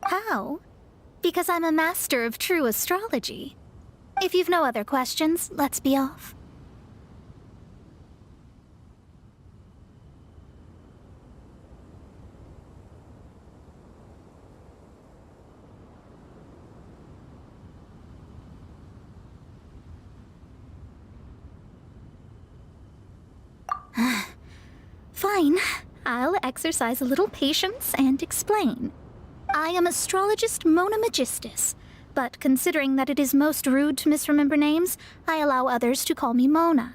How? Because I'm a master of true astrology. If you've no other questions, let's be off. Fine. I'll exercise a little patience and explain. I am astrologist Mona Magistus, but considering that it is most rude to misremember names, I allow others to call me Mona.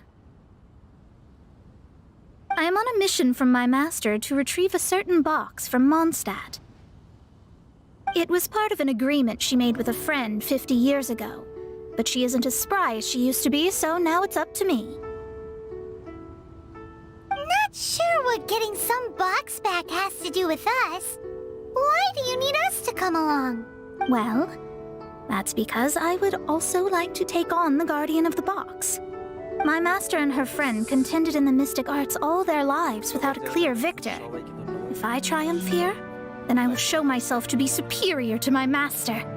I am on a mission from my master to retrieve a certain box from Mondstadt. It was part of an agreement she made with a friend 50 years ago, but she isn't as spry as she used to be, so now it's up to me. Not sure what getting some box back has to do with us. Why do you need us to come along? Well, that's because I would also like to take on the Guardian of the Box. My master and her friend contended in the mystic arts all their lives without a clear victor. If I triumph here, then I will show myself to be superior to my master.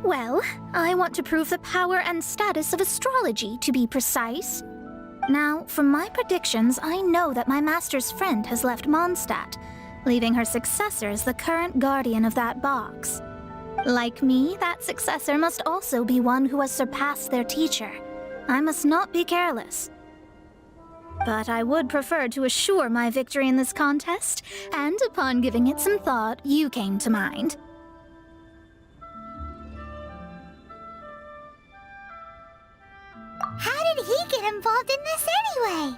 Well, I want to prove the power and status of astrology, to be precise. Now, from my predictions, I know that my master's friend has left Mondstadt, leaving her successor as the current guardian of that box. Like me, that successor must also be one who has surpassed their teacher. I must not be careless. But I would prefer to assure my victory in this contest, and upon giving it some thought, you came to mind. How did he get involved in this anyway?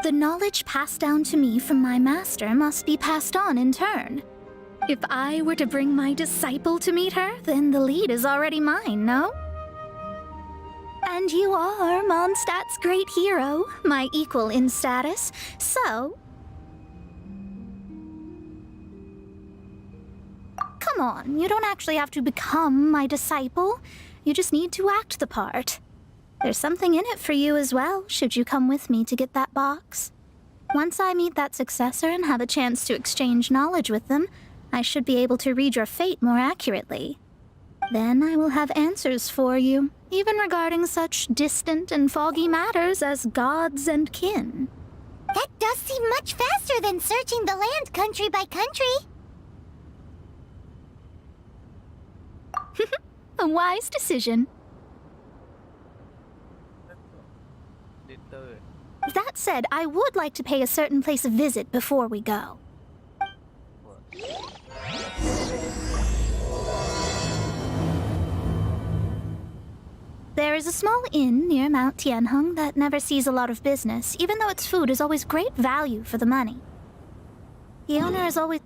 The knowledge passed down to me from my master must be passed on in turn. If I were to bring my disciple to meet her, then the lead is already mine, no? And you are Mondstadt's great hero, my equal in status, so... Come on, you don't actually have to become my disciple. You just need to act the part. There's something in it for you as well, should you come with me to get that box. Once I meet that successor and have a chance to exchange knowledge with them, I should be able to read your fate more accurately. Then I will have answers for you, even regarding such distant and foggy matters as gods and kin. That does seem much faster than searching the land country by country. A wise decision. That said, I would like to pay a certain place a visit before we go. There is a small inn near Mount Tianheng that never sees a lot of business, even though its food is always great value for the money. The owner is always...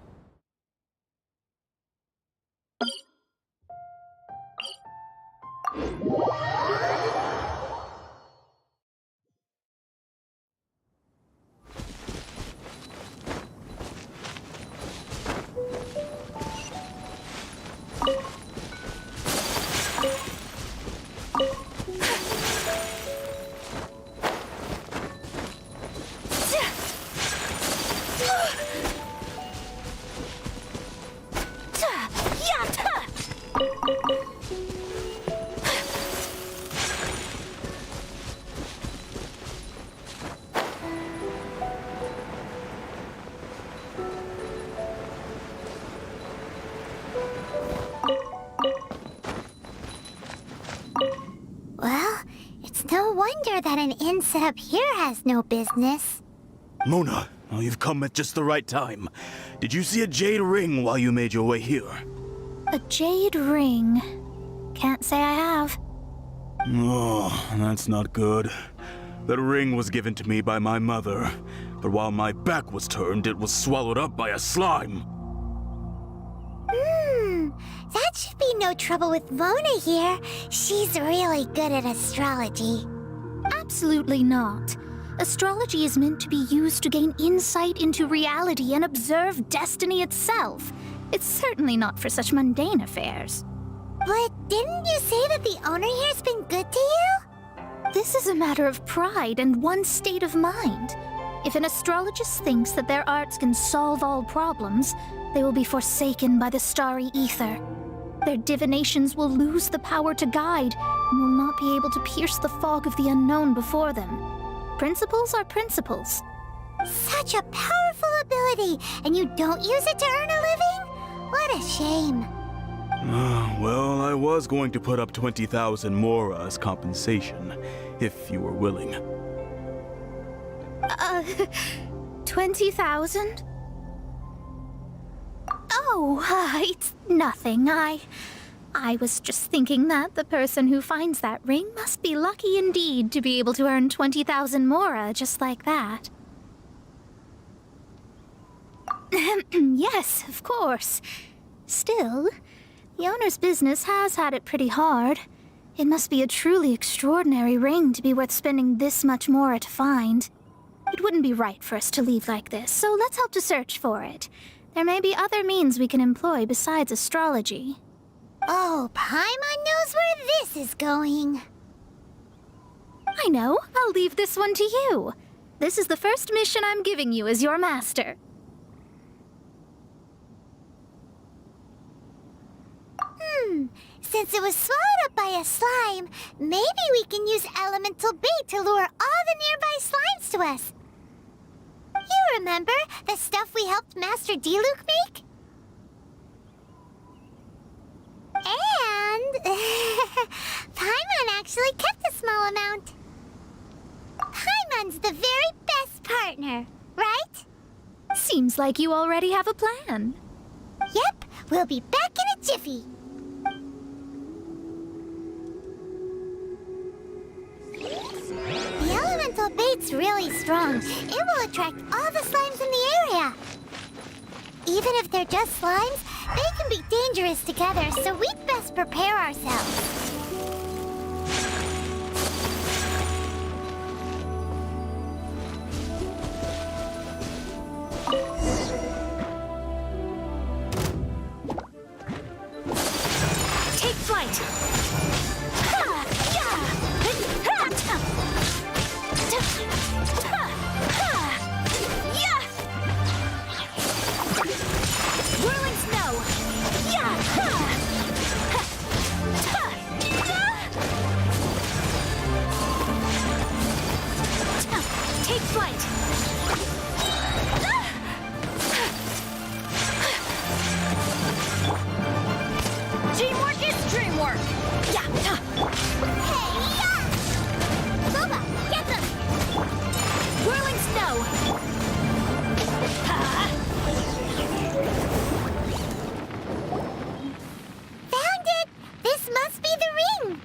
Well, it's no wonder that an inn set up here has no business. Mona, oh, you've come at just the right time. Did you see a jade ring while you made your way here? A jade ring. Can't say I have. Oh, that's not good. That ring was given to me by my mother, but while my back was turned, it was swallowed up by a slime. That should be no trouble with Mona here. She's really good at astrology. Absolutely not. Astrology is meant to be used to gain insight into reality and observe destiny itself. It's certainly not for such mundane affairs. But didn't you say that the owner here's been good to you? This is a matter of pride and one's state of mind. If an astrologist thinks that their arts can solve all problems, they will be forsaken by the starry ether. Their divinations will lose the power to guide and will not be able to pierce the fog of the unknown before them. Principles are principles. Such a powerful ability, and you don't use it to earn a living? What a shame. Well, I was going to put up 20,000 mora as compensation, if you were willing. 20,000? Oh, it's nothing. I was just thinking that the person who finds that ring must be lucky indeed to be able to earn 20,000 mora just like that. Yes, of course. Still, the owner's business has had it pretty hard. It must be a truly extraordinary ring to be worth spending this much mora to find. It wouldn't be right for us to leave like this, so let's help to search for it. There may be other means we can employ besides astrology. Oh, Paimon knows where this is going. I know. I'll leave this one to you. This is the first mission I'm giving you as your master. Since it was swallowed up by a slime, maybe we can use elemental bait to lure all the nearby slimes to us. You remember the stuff we helped Master Diluc make? And Paimon actually kept a small amount. Paimon's the very best partner, right? Seems like you already have a plan. Yep, we'll be back in a jiffy. The elemental bait's really strong. It will attract all the slimes in the area. Even if they're just slimes, they can be dangerous together, so we'd best prepare ourselves. Take flight! Whirling snow! Take flight! Teamwork is dreamwork! Hey, yeah! Boba, get them! Whirling snow! Found it! This must be the ring!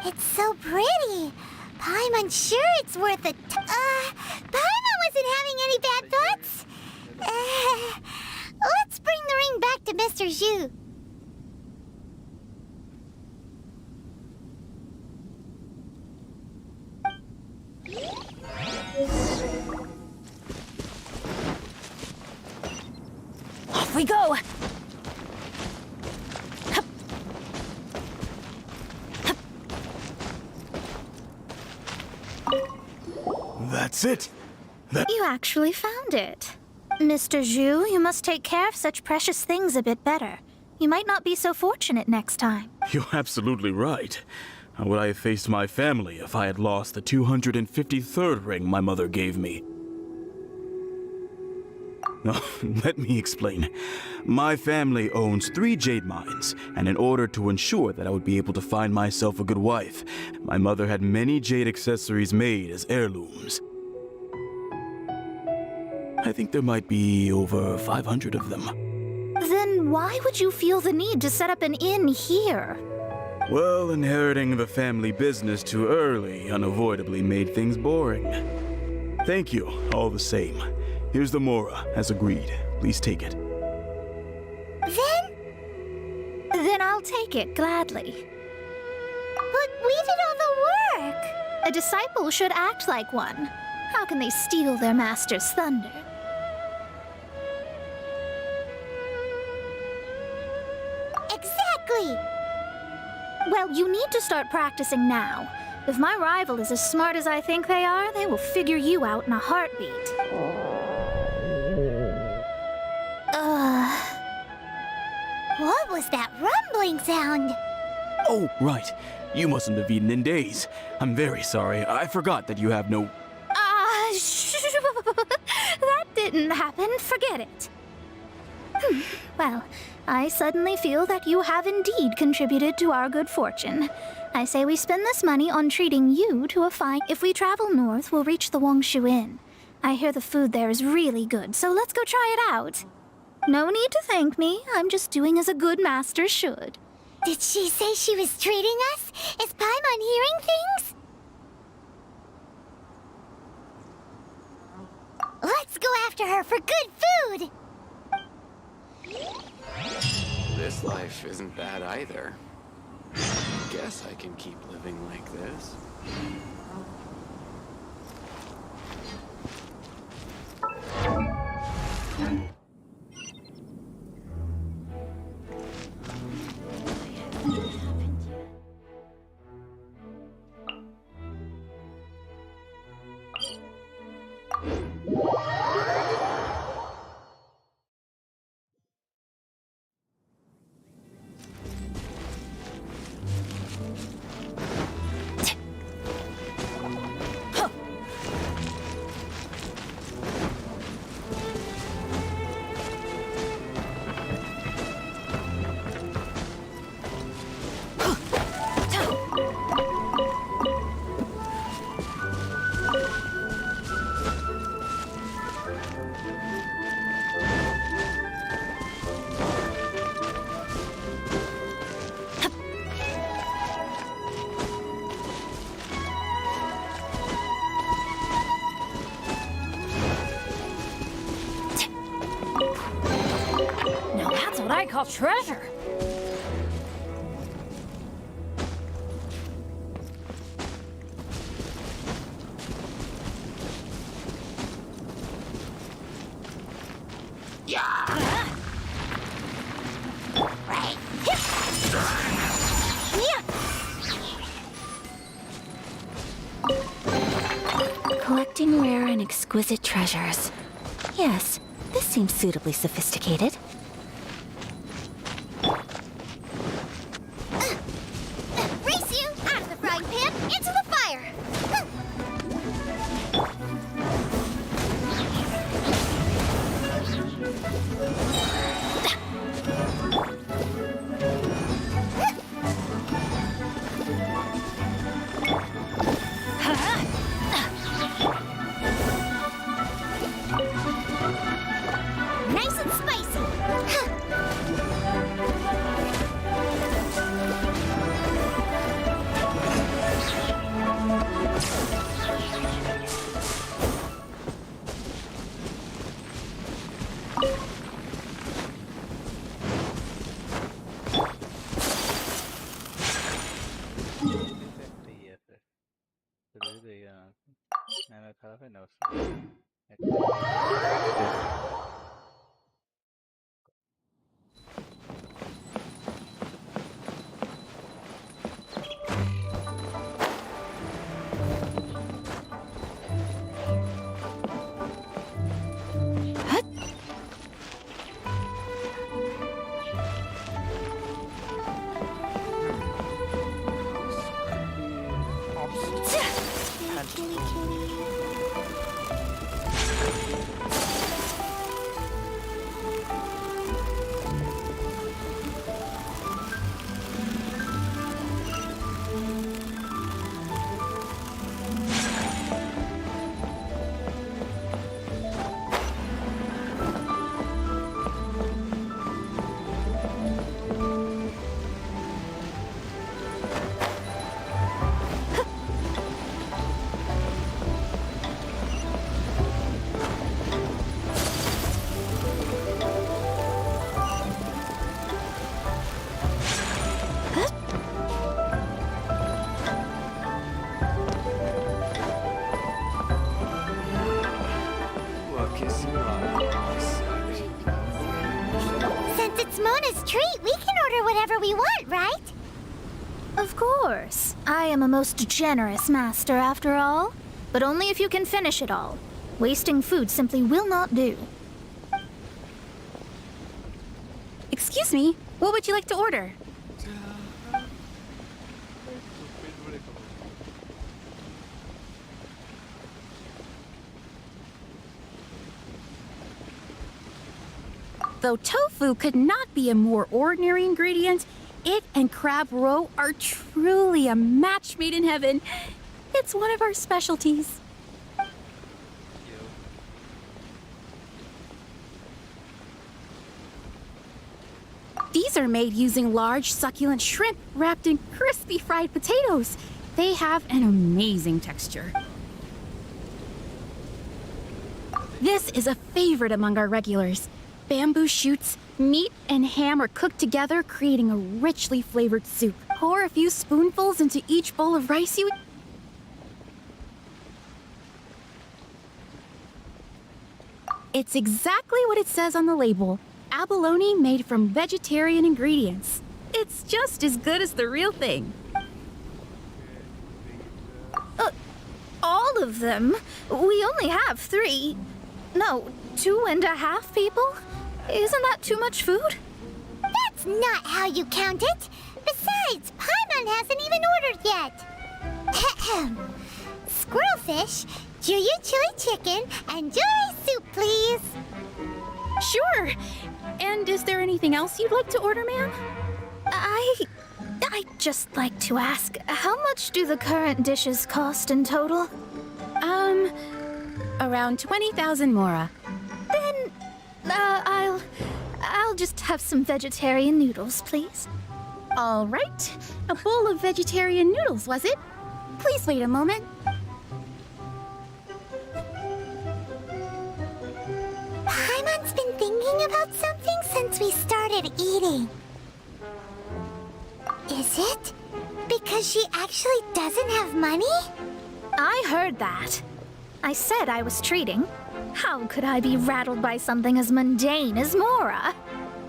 It's so pretty. Paimon's sure it's worth it. Paimon wasn't having any bad thoughts. Let's bring the ring back to Mr. Zhu. Off we go! That's it! You actually found it. Mr. Zhu, you must take care of such precious things a bit better. You might not be so fortunate next time. You're absolutely right. How would I have faced my family if I had lost the 253rd ring my mother gave me? Let me explain. My family owns 3 jade mines, and in order to ensure that I would be able to find myself a good wife, my mother had many jade accessories made as heirlooms. I think there might be over 500 of them. Then why would you feel the need to set up an inn here? Well, inheriting the family business too early unavoidably made things boring. Thank you, all the same. Here's the mora, as agreed. Please take it. Then I'll take it gladly. But we did all the work. A disciple should act like one. How can they steal their master's thunder? Exactly. Well, you need to start practicing now. If my rival is as smart as I think they are, they will figure you out in a heartbeat. What was that rumbling sound? Oh, right. You mustn't have eaten in days. I'm very sorry. I forgot that you have no... That didn't happen. Forget it. Well, I suddenly feel that you have indeed contributed to our good fortune. I say we spend this money on treating you to a fine... If we travel north, we'll reach the Wongshu Inn. I hear the food there is really good, so let's go try it out. No need to thank me. I'm just doing as a good master should. Did she say she was treating us? Is Paimon hearing things? Let's go after her for good food! This life isn't bad either. Guess I can keep living like this. I call treasure. Collecting rare and exquisite treasures. Yes, this seems suitably sophisticated. Race you out of the frying pan into the fire! Nice and spicy! Since it's Mona's treat, we can order whatever we want, right? Of course. I am a most generous master, after all. But only if you can finish it all. Wasting food simply will not do. Excuse me, What would you like to order? Though tofu could not be a more ordinary ingredient, it and crab roe are truly a match made in heaven. It's one of our specialties. These are made using large, succulent shrimp wrapped in crispy fried potatoes. They have an amazing texture. This is a favorite among our regulars. Bamboo shoots, meat, and ham are cooked together, creating a richly flavored soup. Pour a few spoonfuls into each bowl of rice you... It's exactly what it says on the label. Abalone made from vegetarian ingredients. It's just as good as the real thing. All of them? We only have 3. No, 2.5 people? Isn't that too much food? That's not how you count it. Besides, Paimon hasn't even ordered yet. Squirrelfish, Juyu chili chicken, and jewelry soup, please. Sure. And is there anything else you'd like to order, ma'am? I'd just like to ask, how much do the current dishes cost in total? Around 20,000 mora. Then, I'll just have some vegetarian noodles, please. All right. A bowl of vegetarian noodles, was it? Please wait a moment. Paimon's been thinking about something since we started eating. Is it because she actually doesn't have money? I heard that. I said I was treating. How could I be rattled by something as mundane as Mora?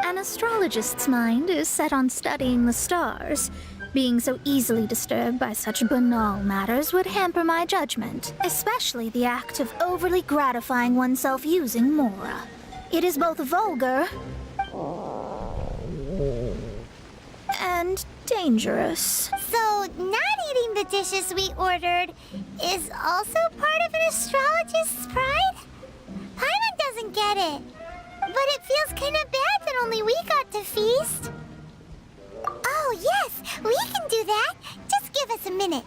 An astrologist's mind is set on studying the stars. Being so easily disturbed by such banal matters would hamper my judgment, especially the act of overly gratifying oneself using Mora. It is both vulgar and dangerous. So, not eating the dishes we ordered is also part of an astrologist's pride? Paimon doesn't get it. But it feels kind of bad that only we got to feast. Oh, yes, we can do that. Just give us a minute.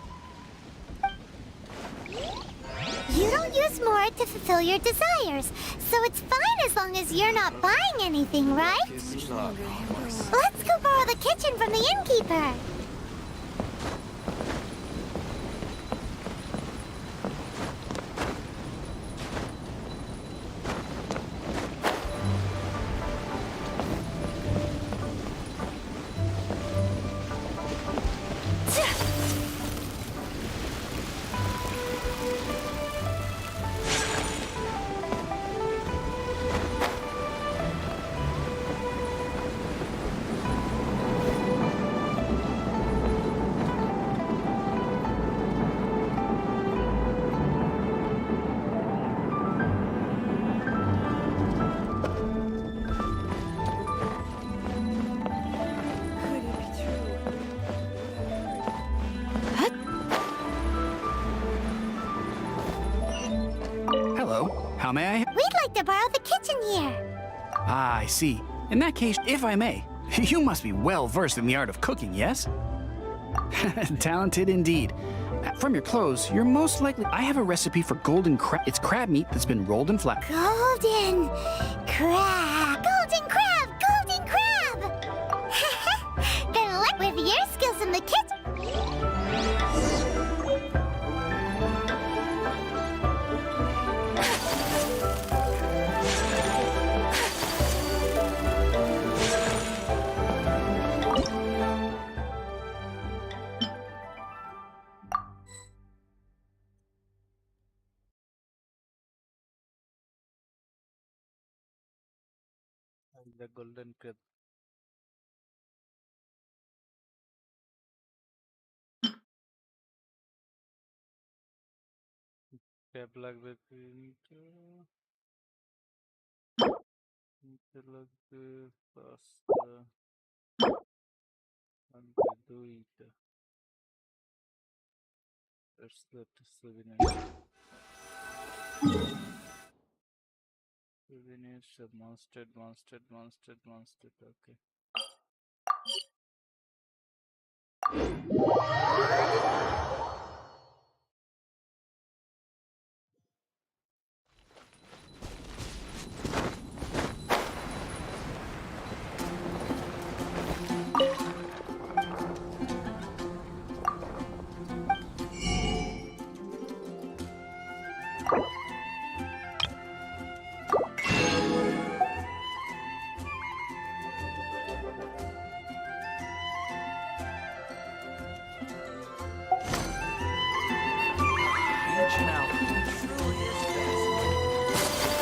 You don't use more to fulfill your desires, so it's fine as long as you're not buying anything, right? Let's go borrow the kitchen from the innkeeper. Hello, how may I? We'd like to borrow the kitchen here. Ah, I see. In that case, if I may, you must be well versed in the art of cooking, yes? Talented indeed. From your clothes, you're most likely. I have a recipe for golden crab. It's crab meat that's been rolled in flour. Golden crab. Golden crab. Golden crab. Then with your skills in the kitchen. The golden crab. Crab লাগবে তিনটে, নিচে লাগবে 5টা। And we do it. Let's go to souvenirs. Souvenirs, monster. Okay. Reaching out truly is best.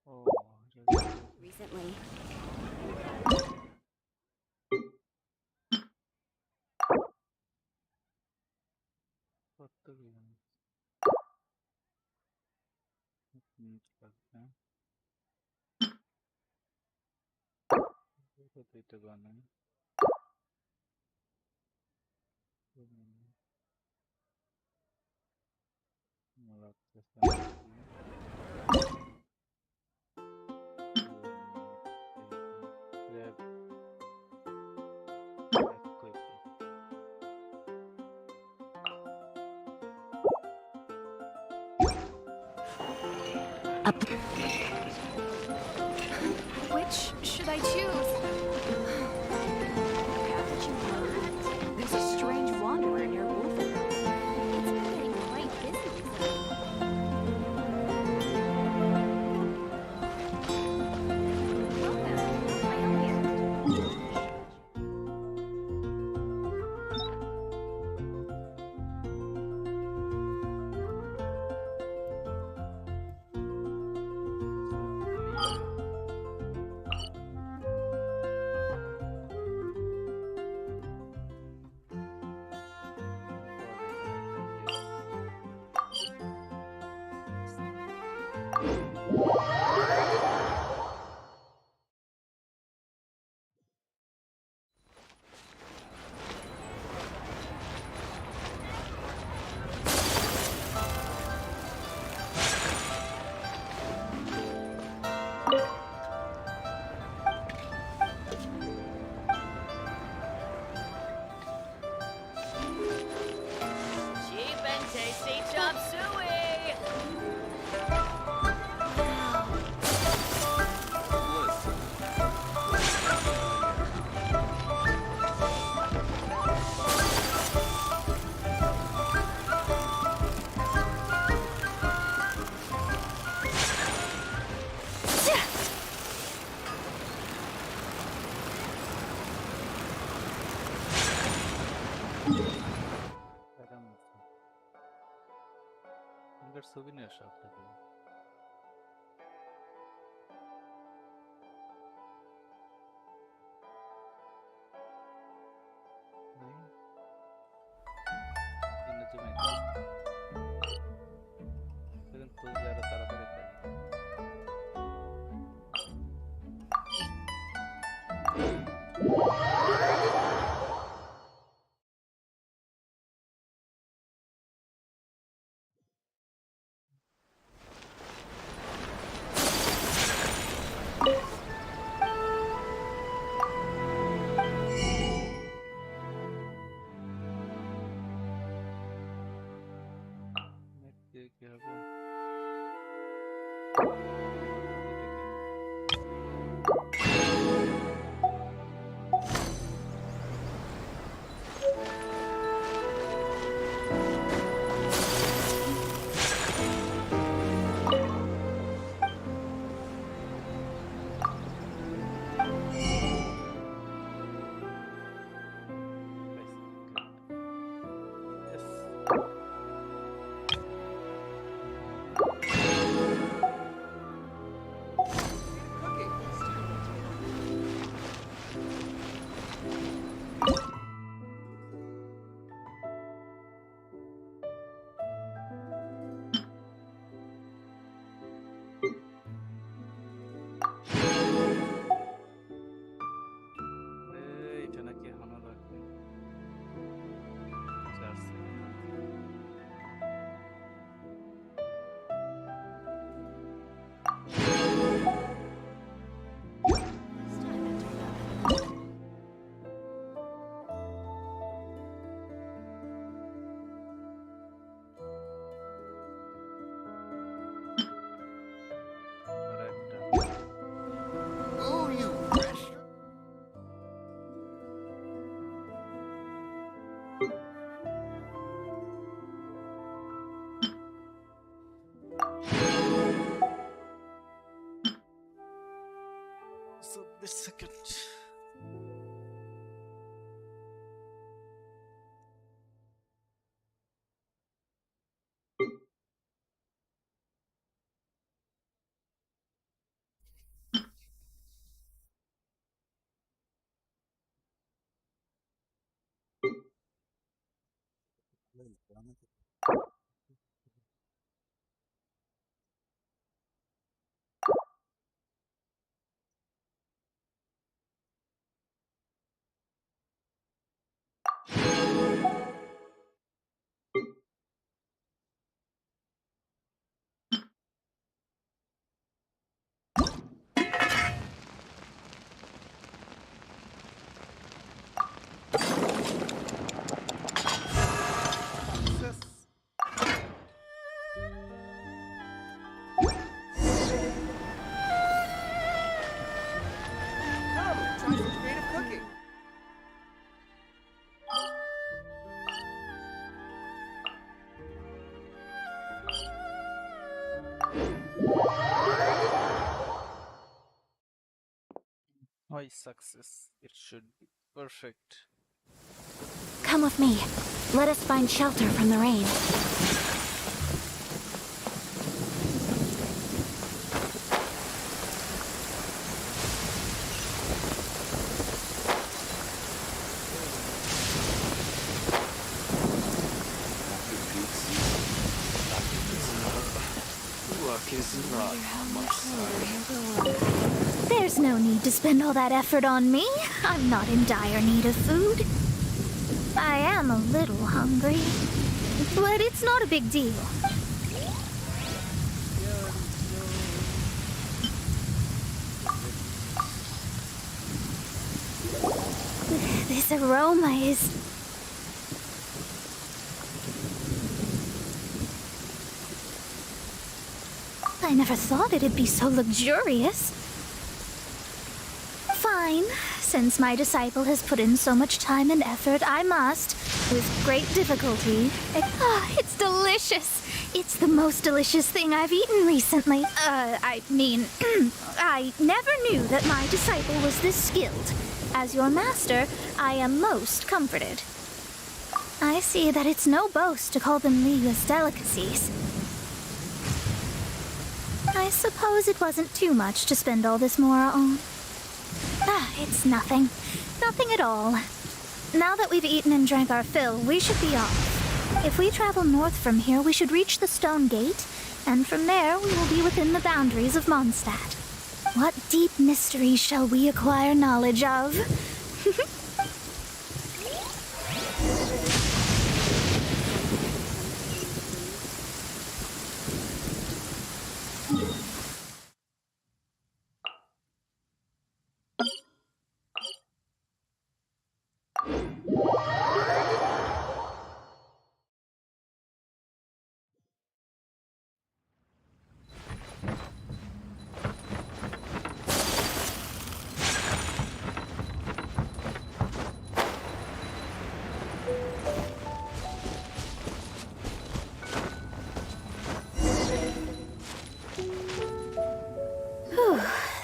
Oh, Recently. what the लगता है तो এটা বানাই লাগতেছে grab equip Which should I choose? Haven't you heard? There's a strange wanderer near Wolfen. It's been getting quite busy recently. Welcome. How can I help you? Cheap and tasty chop suey! Get souvenir shop থেকে কিনে তুমি এখন খুঁজলে আরো তাড়াতাড়ি পাই কি হবে এটা নাকি হানা লাগবে 4 সেকেন্ড। আর একটা Oh, you restaurant. So the second. Come, try some creative cooking. Why success? It should be perfect. Come with me. Let us find shelter from the rain. Luck is not on my side. There's no need to spend all that effort on me. I'm not in dire need of food. I am a little hungry, but it's not a big deal. This aroma is... I never thought it'd be so luxurious. Fine. Since my disciple has put in so much time and effort, I must, with great difficulty. It's delicious. It's the most delicious thing I've eaten recently. I mean, I never knew that my disciple was this skilled. As your master, I am most comforted. I see that it's no boast to call them Liga's delicacies. I suppose it wasn't too much to spend all this mora on. It's nothing. Nothing at all. Now that we've eaten and drank our fill, we should be off. If we travel north from here, we should reach the stone gate, and from there we will be within the boundaries of Mondstadt. What deep mysteries shall we acquire knowledge of?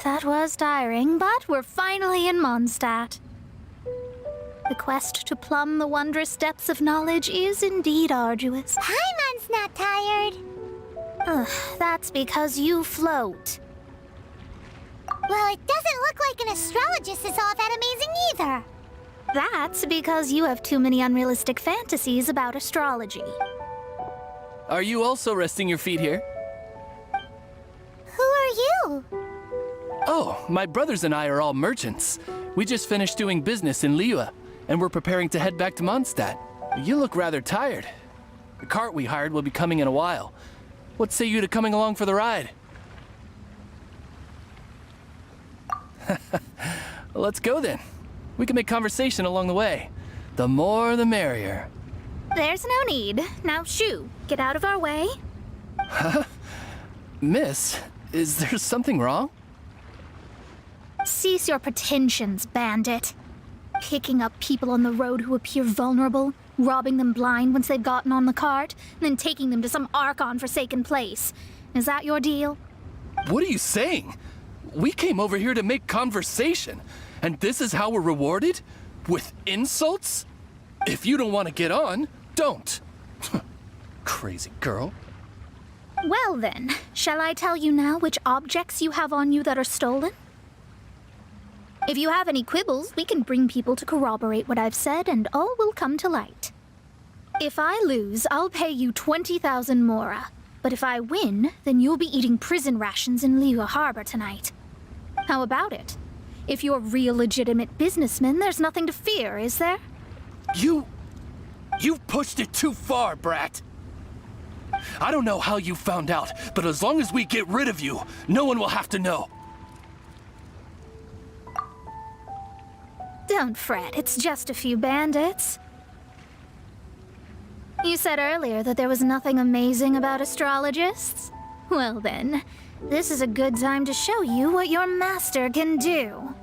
That was tiring, but we're finally in Mondstadt. The quest to plumb the wondrous depths of knowledge is indeed arduous. Paimon's not tired. That's because you float. Well, it doesn't look like an astrologist is all that amazing either. That's because you have too many unrealistic fantasies about astrology. Are you also resting your feet here? Who are you? Oh, my brothers and I are all merchants. We just finished doing business in Liyue, and we're preparing to head back to Mondstadt. You look rather tired. The cart we hired will be coming in a while. What say you to coming along for the ride? Let's go then. We can make conversation along the way. The more the merrier. There's no need. Now shoo, get out of our way. Miss, is there something wrong? Cease your pretensions, bandit. Picking up people on the road who appear vulnerable, robbing them blind once they've gotten on the cart, and then taking them to some Archon-forsaken place. Is that your deal? What are you saying? We came over here to make conversation, and this is how we're rewarded? With insults? If you don't want to get on, don't. Crazy girl. Well then, shall I tell you now which objects you have on you that are stolen? If you have any quibbles, we can bring people to corroborate what I've said, and all will come to light. If I lose, I'll pay you 20,000 mora. But if I win, then you'll be eating prison rations in Liyue Harbor tonight. How about it? If you're real legitimate businessmen, there's nothing to fear, is there? You've pushed it too far, brat. I don't know how you found out, but as long as we get rid of you, no one will have to know. Don't fret, it's just a few bandits. You said earlier that there was nothing amazing about astrologists? Well then, this is a good time to show you what your master can do.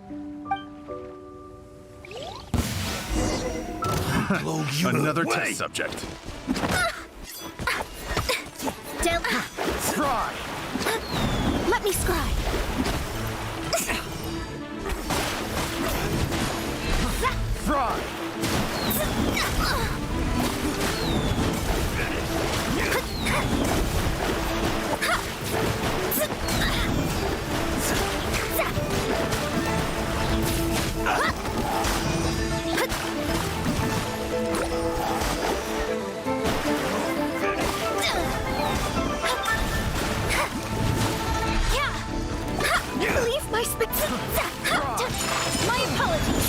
Another test subject. Try. Let me scry. Fry! Leave my space. My apologies.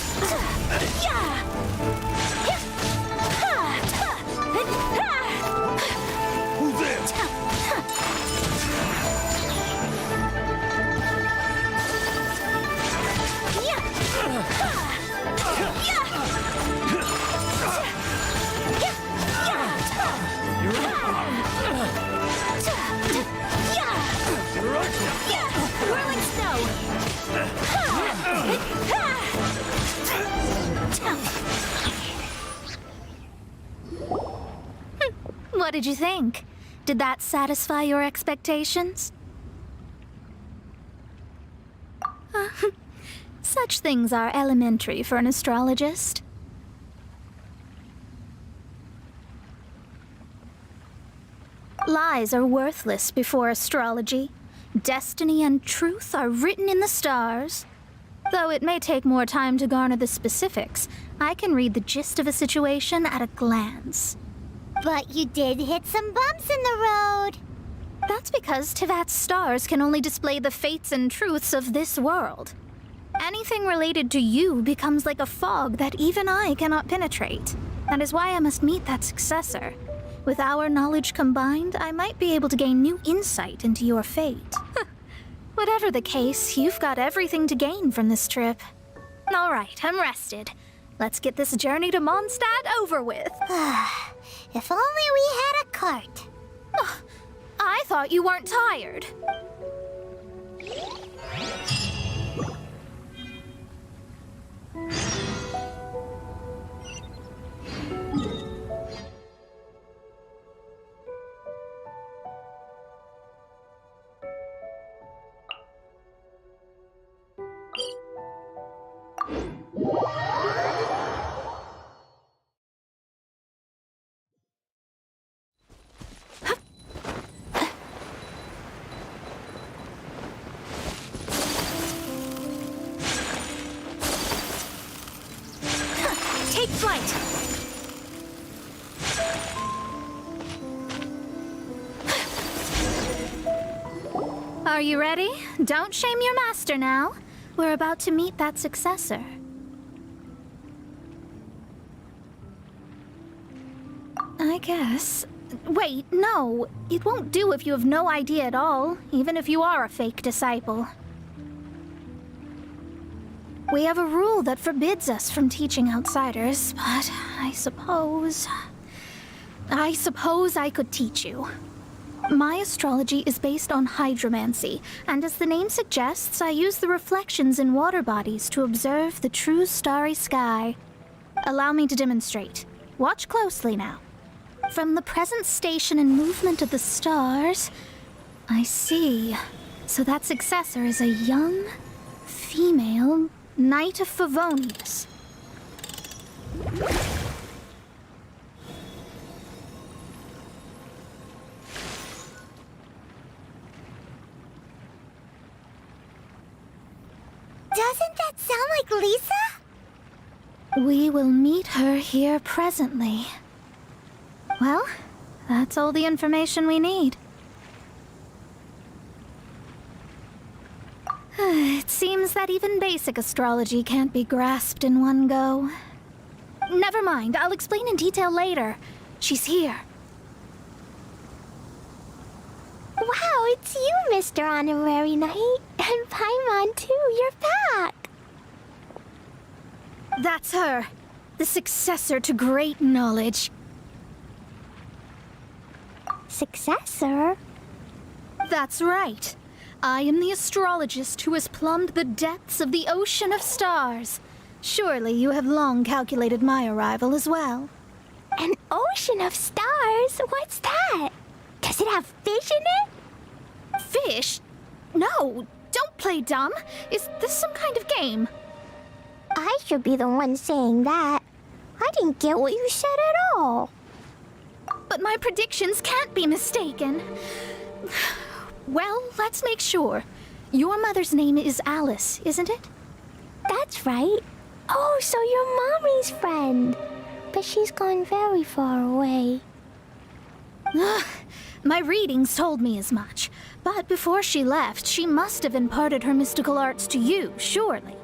Who's in? Whirling snow. What did you think? Did that satisfy your expectations? Such things are elementary for an astrologist. Lies are worthless before astrology. Destiny and truth are written in the stars. Though it may take more time to garner the specifics, I can read the gist of a situation at a glance. But you did hit some bumps in the road. That's because Tivat's stars can only display the fates and truths of this world. Anything related to you becomes like a fog that even I cannot penetrate. That is why I must meet that successor. With our knowledge combined, I might be able to gain new insight into your fate. Whatever the case, you've got everything to gain from this trip. All right, I'm rested. Let's get this journey to Mondstadt over with. If only we had a cart. I thought you weren't tired. take flight! Are you ready? Don't shame your master now. We're about to meet that successor. I guess. Wait, no. It won't do if you have no idea at all, even if you are a fake disciple. We have a rule that forbids us from teaching outsiders, but I suppose I could teach you. My astrology is based on hydromancy, and as the name suggests, I use the reflections in water bodies to observe the true starry sky. Allow me to demonstrate. Watch closely now. From the present station and movement of the stars, I see. So that successor is a young, female Knight of Favonius. Doesn't that sound like Lisa? We will meet her here presently. Well, that's all the information we need. It seems that even basic astrology can't be grasped in one go. Never mind, I'll explain in detail later. She's here. Wow, it's you, Mr. Honorary Knight. And Paimon, too, you're back. That's her, the successor to great knowledge. Successor? That's right. I am the astrologist who has plumbed the depths of the ocean of stars. Surely you have long calculated my arrival as well. An ocean of stars? What's that? Does it have fish in it? Fish? No, don't play dumb. Is this some kind of game? I should be the one saying that. I didn't get what you said at all. But my predictions can't be mistaken. Well, let's make sure. Your mother's name is Alice, isn't it? That's right. Oh, so you're Mommy's friend. But she's gone very far away. My readings told me as much. But before she left, she must have imparted her mystical arts to you, surely.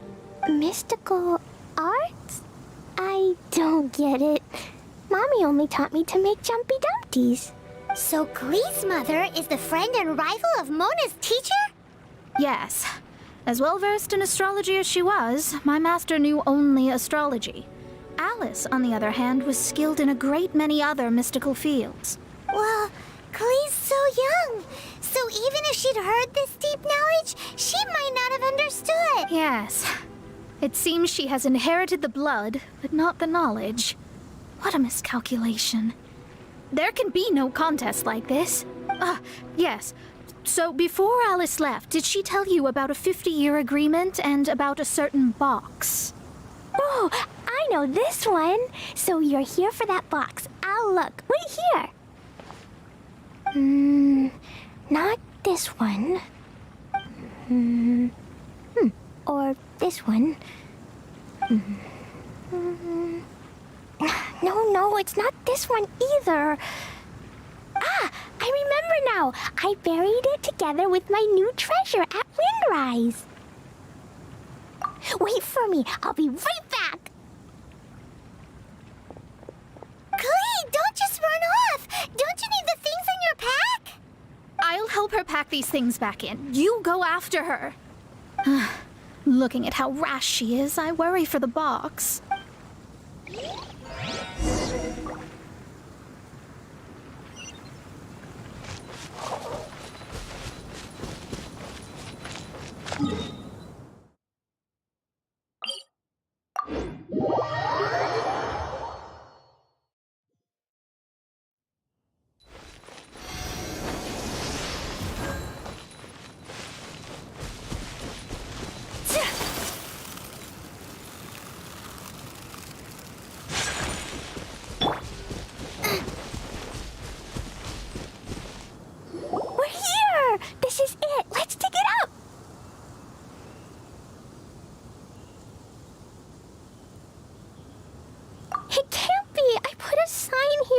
Mystical arts? I don't get it. Mommy only taught me to make jumpy dumpties. So Glee's mother is the friend and rival of Mona's teacher? Yes. As well-versed in astrology as she was, my master knew only astrology. Alice, on the other hand, was skilled in a great many other mystical fields. Well, Glee's so young. So even if she'd heard this deep knowledge, she might not have understood. Yes. It seems she has inherited the blood, but not the knowledge. What a miscalculation. There can be no contest like this. Yes. So before Alice left, did she tell you about a 50-year agreement and about a certain box? Oh, I know this one. So you're here for that box. I'll look. Wait here. Not this one. Or this one. No, it's not this one either. Ah, I remember now. I buried it together with my new treasure at Windrise. Wait for me. I'll be right back. Glee, don't just run off. Don't you need the things in your pack? I'll help her pack these things back in. You go after her. Looking at how rash she is, I worry for the box.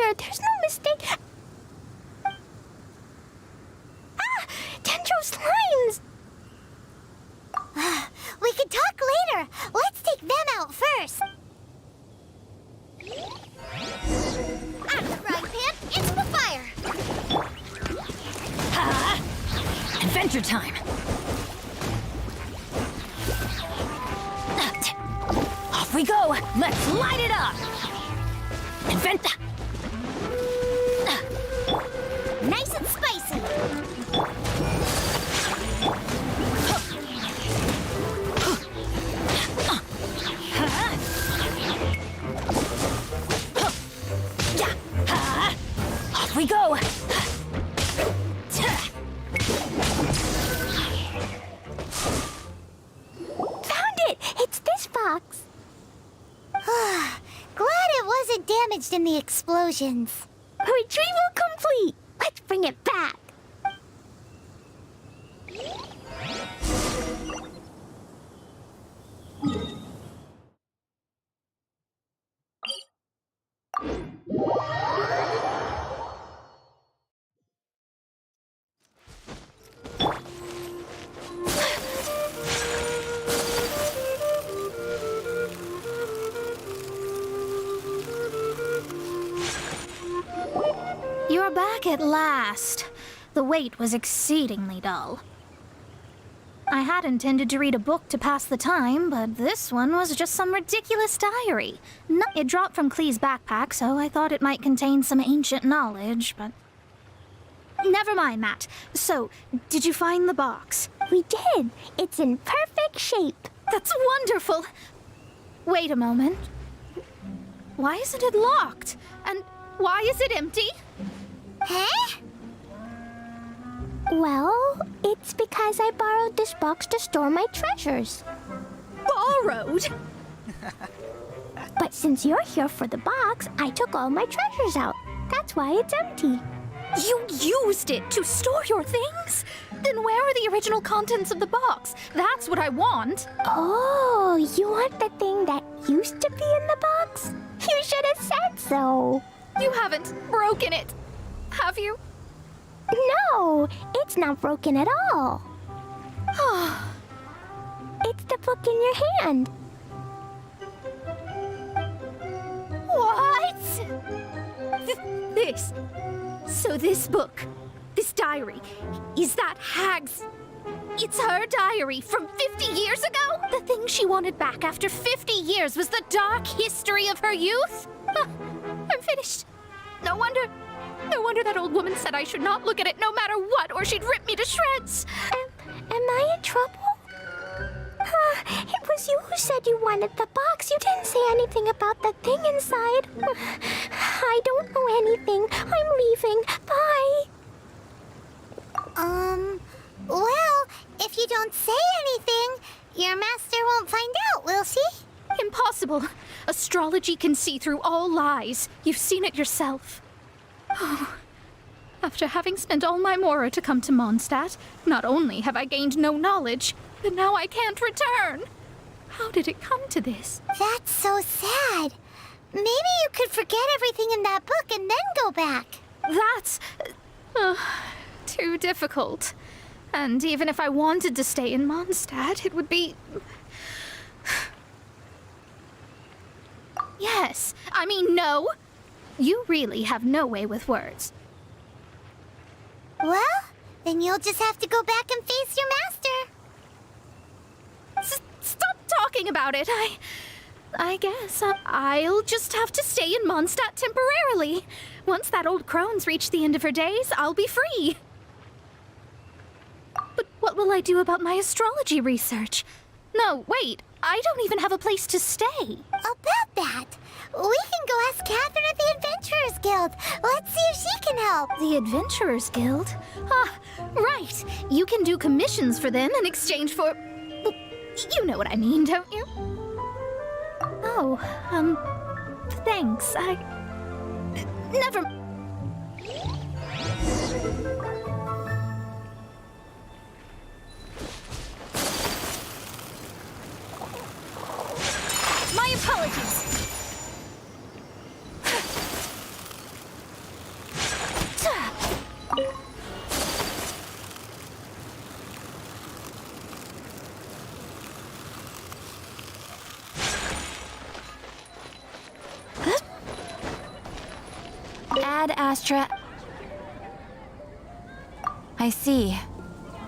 here. There's no mistake. Ah! Dendro slimes! We can talk later. Let's take them out first. Out of the frying pan, into the fire. Ha! Adventure time. Off we go. Let's light it up. Adventure. Nice and spicy. Off we go. Found it! It's this box. Glad it wasn't damaged in the explosions. Retrieval complete. Let's bring it back. You're back at last. The wait was exceedingly dull. I had intended to read a book to pass the time, but this one was just some ridiculous diary. It dropped from Clee's backpack, so I thought it might contain some ancient knowledge, but... Never mind that. So, did you find the box? We did. It's in perfect shape. That's wonderful! Wait a moment. Why isn't it locked? And why is it empty? Huh? Well, it's because I borrowed this box to store my treasures. Borrowed? But since you're here for the box, I took all my treasures out. That's why it's empty. You used it to store your things? Then where are the original contents of the box? That's what I want. Oh, you want the thing that used to be in the box? You should have said so. You haven't broken it, have you? No, it's not broken at all. It's the book in your hand. What? This. So this book, this diary, is that Hag's... It's her diary from 50 years ago? The thing she wanted back after 50 years was the dark history of her youth? I'm finished. No wonder that old woman said I should not look at it no matter what, or she'd rip me to shreds. Am I in trouble? It was you who said you wanted the box. You didn't say anything about the thing inside. I don't know anything. I'm leaving. Bye. Well, if you don't say anything, your master won't find out, will she? Impossible. Astrology can see through all lies. You've seen it yourself. Oh. After having spent all my mora to come to Mondstadt, not only have I gained no knowledge, but now I can't return. How did it come to this? That's so sad. Maybe you could forget everything in that book and then go back. That's... too difficult. And even if I wanted to stay in Mondstadt, it would be... Yes, I mean no. You really have no way with words. Well, then you'll just have to go back and face your master. Stop talking about it. I guess I'll just have to stay in Mondstadt temporarily. Once that old crone's reached the end of her days, I'll be free. But what will I do about my astrology research? No, wait. I don't even have a place to stay. About that, we can go ask Catherine at the Adventurers Guild. Let's see if she can help. The Adventurers Guild? Ah, right. You can do commissions for them in exchange for... Well, you know what I mean, don't you? Oh, thanks. Never... My apologies. Ad Astra... I see.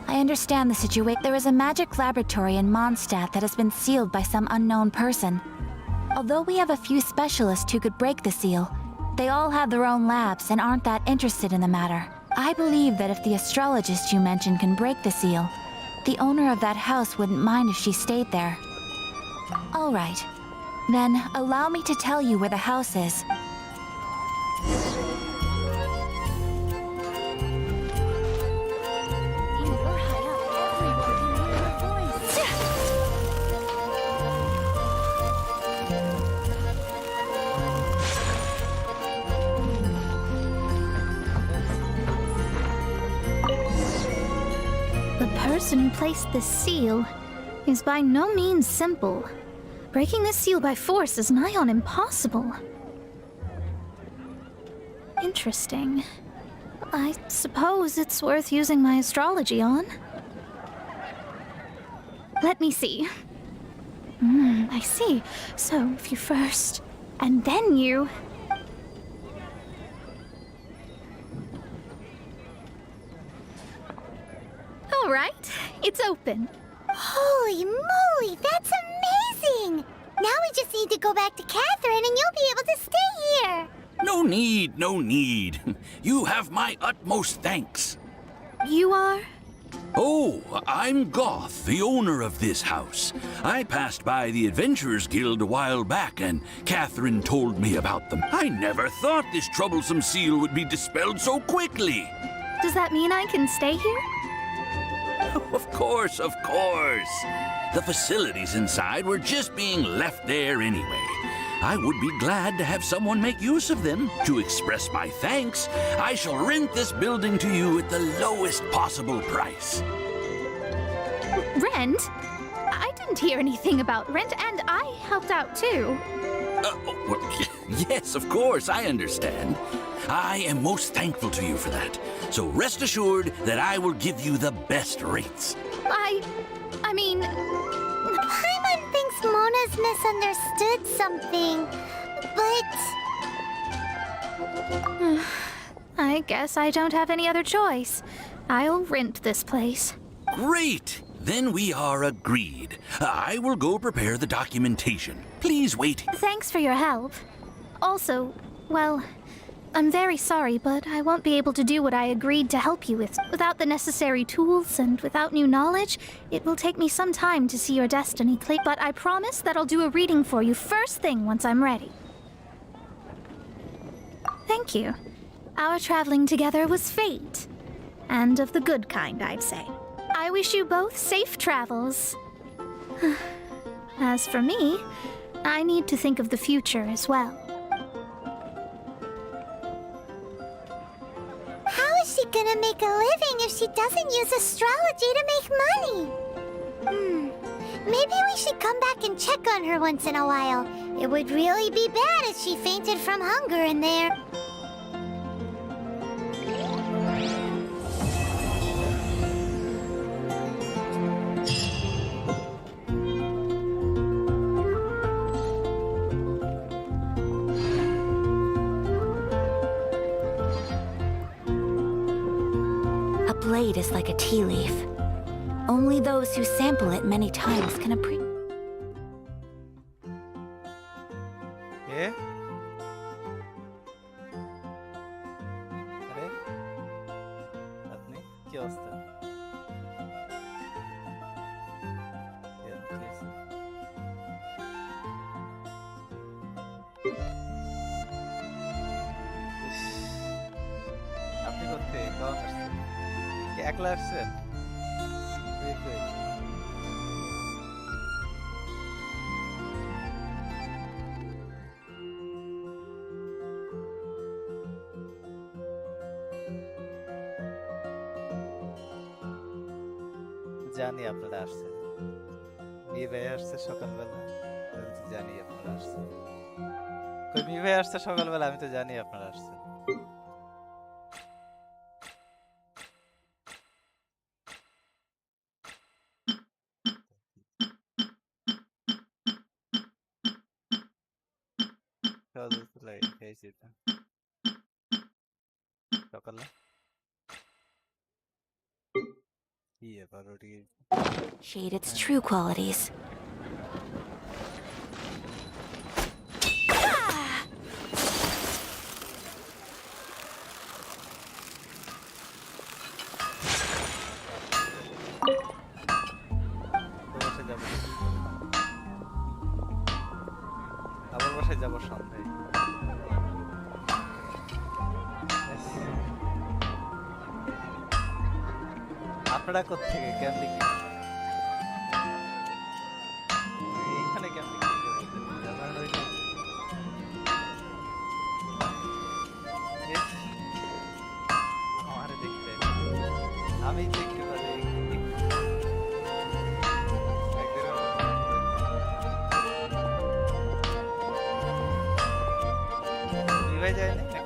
I understand the situation. There is a magic laboratory in Mondstadt that has been sealed by some unknown person. Although we have a few specialists who could break the seal, they all have their own labs and aren't that interested in the matter. I believe that if the astrologist you mentioned can break the seal, the owner of that house wouldn't mind if she stayed there. All right. Then, allow me to tell you where the house is. The person who placed this seal is by no means simple. Breaking this seal by force is nigh on impossible. Interesting. I suppose it's worth using my astrology on. Let me see. I see. So, if you first, and then you... All right, it's open. Holy moly, that's amazing! Now we just need to go back to Catherine and you'll be able to stay here. No need, no need. You have my utmost thanks. You are? Oh, I'm Goth, the owner of this house. I passed by the Adventurers Guild a while back, and Catherine told me about them. I never thought this troublesome seal would be dispelled so quickly. Does that mean I can stay here? Of course, of course. The facilities inside were just being left there anyway. I would be glad to have someone make use of them. To express my thanks, I shall rent this building to you at the lowest possible price. Rent? I didn't hear anything about rent, and I helped out too. Yes, of course, I understand. I am most thankful to you for that. So rest assured that I will give you the best rates. I mean... Paimon thinks Mona's misunderstood something, but... I guess I don't have any other choice. I'll rent this place. Great! Then we are agreed. I will go prepare the documentation. Please wait. Thanks for your help. Also, well, I'm very sorry, but I won't be able to do what I agreed to help you with. Without the necessary tools and without new knowledge, it will take me some time to see your destiny plate, but I promise that I'll do a reading for you first thing once I'm ready. Thank you. Our traveling together was fate. And of the good kind, I'd say. I wish you both safe travels. As for me, I need to think of the future as well. How is she gonna make a living if she doesn't use astrology to make money? Maybe we should come back and check on her once in a while. It would really be bad if she fainted from hunger in there. A blade is like a tea leaf. Only those who sample it many times can appreciate. Yeah? अरे अपने क्या अवस्था क्या कैसे আপনি কোথায় কখন আসছেন কি একলা আসছেন wait wait জানি আপনারা আসছেন বিয়ে ভাই আসছে সকালবেলা আমি তো জানি আপনারা আসছেন কই বিয়ে ভাই আসছে সকালবেলা আমি তো জানি আপনারা আসছেন সকাল লাগে খাইছি এটা সকালে কি এবার ওটি Shade its true qualities. বাসায় যাবো আবার বাসায় যাবো সন্ধ্যায় আপনারা কোত্থেকে কেমনি কি এইখানে কেমনি কি জার্মান রয়েছে আমারে দেখতে আমি দেখতে পারি বিবাহ যায় না